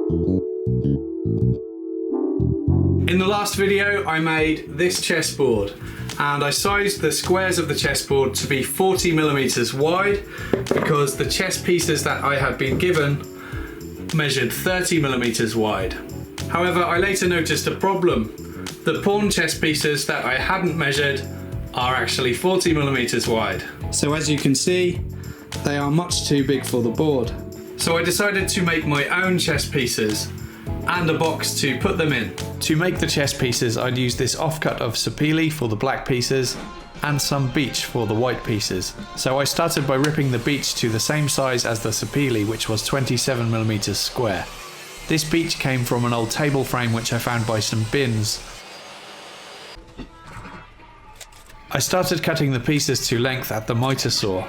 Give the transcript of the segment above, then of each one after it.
In the last video I made this chessboard and I sized the squares of the chessboard to be 40mm wide because the chess pieces that I had been given measured 30mm wide. However, I later noticed a problem. The pawn chess pieces that I hadn't measured are actually 40mm wide. So as you can see, they are much too big for the board. So I decided to make my own chess pieces and a box to put them in. To make the chess pieces, I'd use this offcut of sapele for the black pieces and some beech for the white pieces. So I started by ripping the beech to the same size as the sapele, which was 27mm square. This beech came from an old table frame which I found by some bins. I started cutting the pieces to length at the miter saw.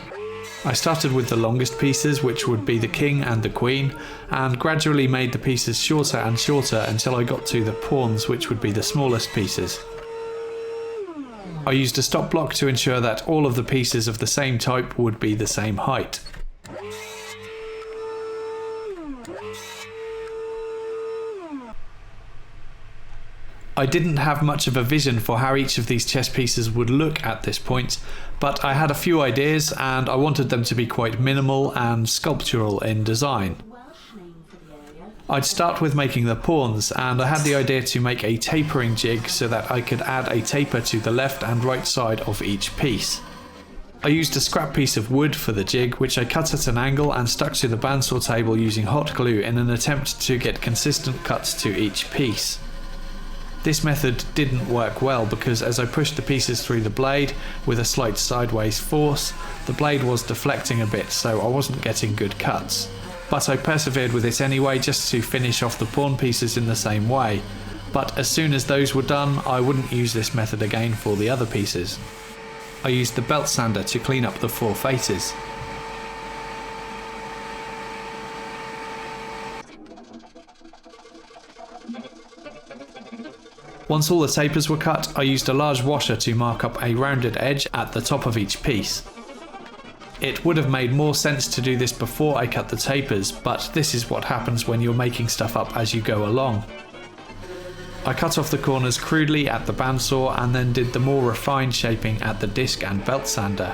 I started with the longest pieces, which would be the king and the queen, and gradually made the pieces shorter and shorter until I got to the pawns, which would be the smallest pieces. I used a stop block to ensure that all of the pieces of the same type would be the same height. I didn't have much of a vision for how each of these chess pieces would look at this point, but I had a few ideas and I wanted them to be quite minimal and sculptural in design. I'd start with making the pawns, and I had the idea to make a tapering jig so that I could add a taper to the left and right side of each piece. I used a scrap piece of wood for the jig, which I cut at an angle and stuck to the bandsaw table using hot glue in an attempt to get consistent cuts to each piece. This method didn't work well because as I pushed the pieces through the blade with a slight sideways force, the blade was deflecting a bit, so I wasn't getting good cuts. But I persevered with it anyway, just to finish off the pawn pieces in the same way. But as soon as those were done, I wouldn't use this method again for the other pieces. I used the belt sander to clean up the four faces. Once all the tapers were cut, I used a large washer to mark up a rounded edge at the top of each piece. It would have made more sense to do this before I cut the tapers, but this is what happens when you're making stuff up as you go along. I cut off the corners crudely at the bandsaw and then did the more refined shaping at the disc and belt sander.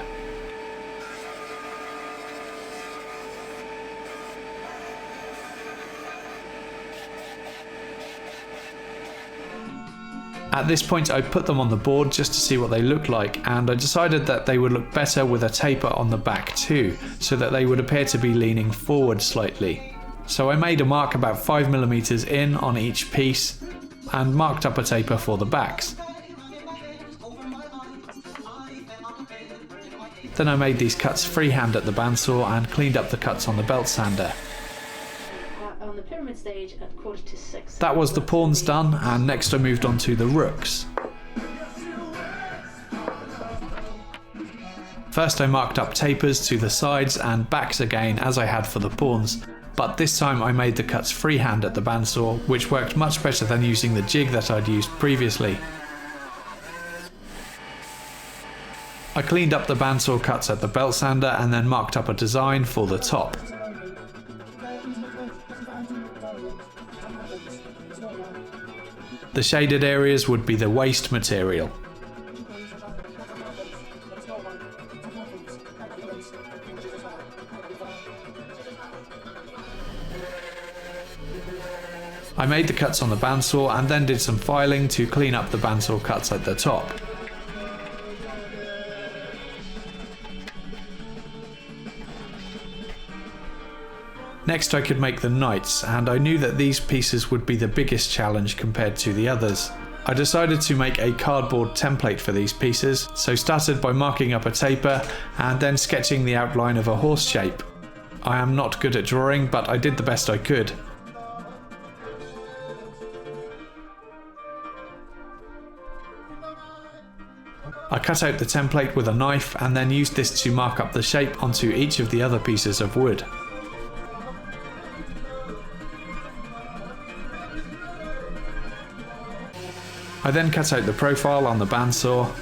At this point I put them on the board just to see what they look like, and I decided that they would look better with a taper on the back too, so that they would appear to be leaning forward slightly. So I made a mark about 5mm in on each piece and marked up a taper for the backs. Then I made these cuts freehand at the bandsaw and cleaned up the cuts on the belt sander. On the pyramid stage at 5:45. That was the pawns done, and next I moved on to the rooks. First I marked up tapers to the sides and backs again as I had for the pawns, but this time I made the cuts freehand at the bandsaw, which worked much better than using the jig that I'd used previously. I cleaned up the bandsaw cuts at the belt sander and then marked up a design for the top. The shaded areas would be the waste material. I made the cuts on the bandsaw and then did some filing to clean up the bandsaw cuts at the top. Next I could make the knights, and I knew that these pieces would be the biggest challenge compared to the others. I decided to make a cardboard template for these pieces, so started by marking up a taper and then sketching the outline of a horse shape. I am not good at drawing, but I did the best I could. I cut out the template with a knife and then used this to mark up the shape onto each of the other pieces of wood. I then cut out the profile on the bandsaw.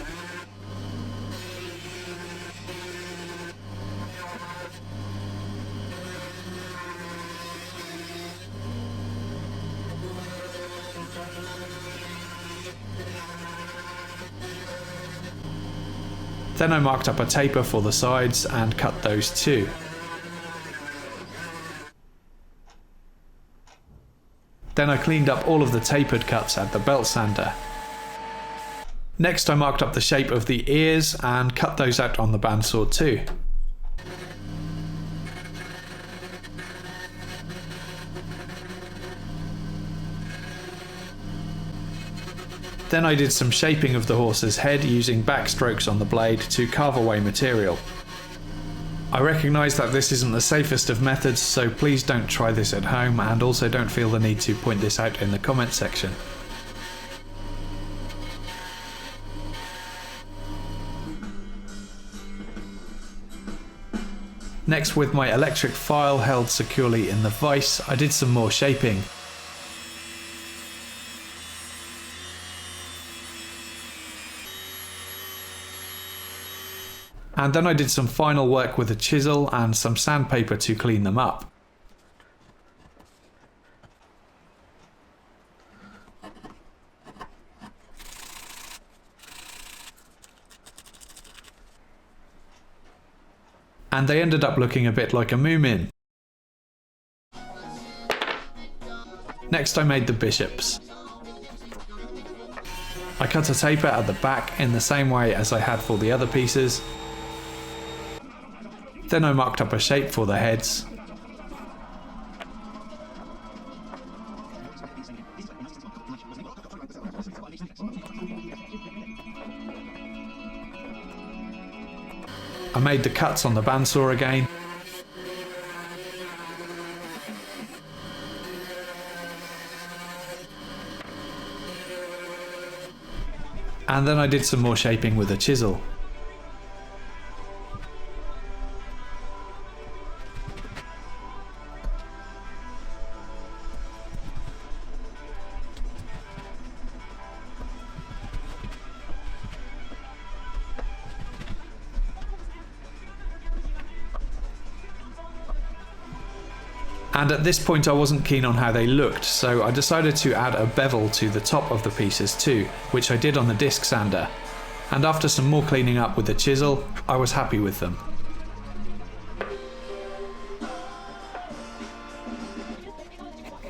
Then I marked up a taper for the sides and cut those too. Then I cleaned up all of the tapered cuts at the belt sander. Next I marked up the shape of the ears and cut those out on the bandsaw too. Then I did some shaping of the horse's head using backstrokes on the blade to carve away material. I recognise that this isn't the safest of methods, so please don't try this at home, and also don't feel the need to point this out in the comment section. Next, with my electric file held securely in the vise, I did some more shaping. And then I did some final work with a chisel and some sandpaper to clean them up. And they ended up looking a bit like a moomin. Next I made the bishops. I cut a taper at the back in the same way as I had for the other pieces. Then I marked up a shape for the heads. I made the cuts on the bandsaw again. And then I did some more shaping with a chisel. And at this point I wasn't keen on how they looked, so I decided to add a bevel to the top of the pieces too, which I did on the disc sander. And after some more cleaning up with the chisel, I was happy with them.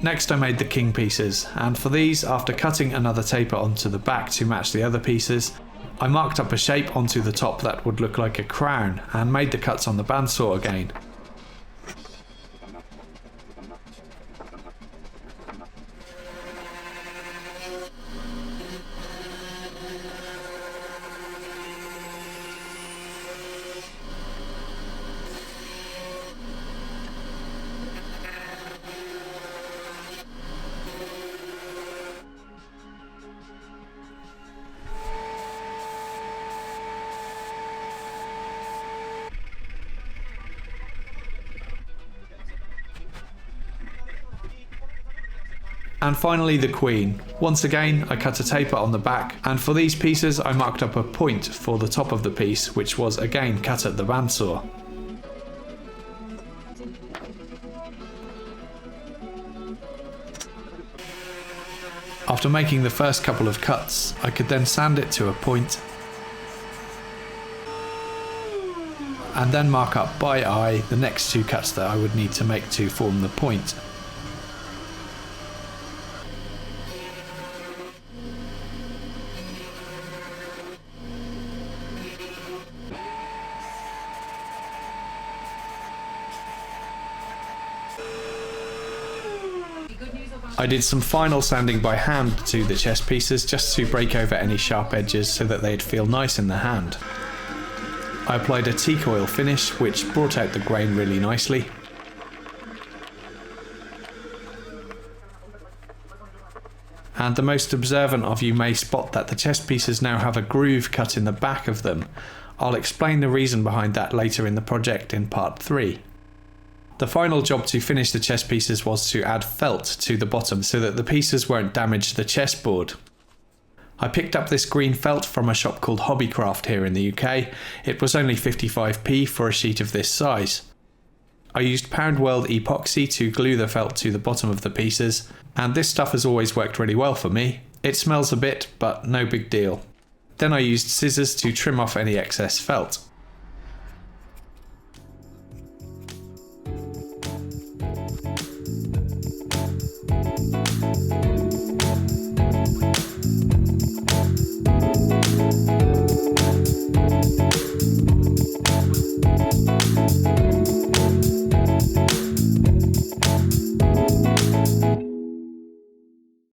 Next I made the king pieces, and for these, after cutting another taper onto the back to match the other pieces, I marked up a shape onto the top that would look like a crown and made the cuts on the bandsaw again. And finally the queen. Once again I cut a taper on the back, and for these pieces I marked up a point for the top of the piece, which was again cut at the bandsaw. After making the first couple of cuts, I could then sand it to a point and then mark up by eye the next two cuts that I would need to make to form the point. I did some final sanding by hand to the chess pieces just to break over any sharp edges so that they'd feel nice in the hand. I applied a teak oil finish which brought out the grain really nicely. And the most observant of you may spot that the chess pieces now have a groove cut in the back of them. I'll explain the reason behind that later in the project in part 3. The final job to finish the chess pieces was to add felt to the bottom so that the pieces won't damage the chessboard. I picked up this green felt from a shop called Hobbycraft here in the UK. It was only 55p for a sheet of this size. I used Pound World epoxy to glue the felt to the bottom of the pieces, and this stuff has always worked really well for me. It smells a bit, but no big deal. Then I used scissors to trim off any excess felt.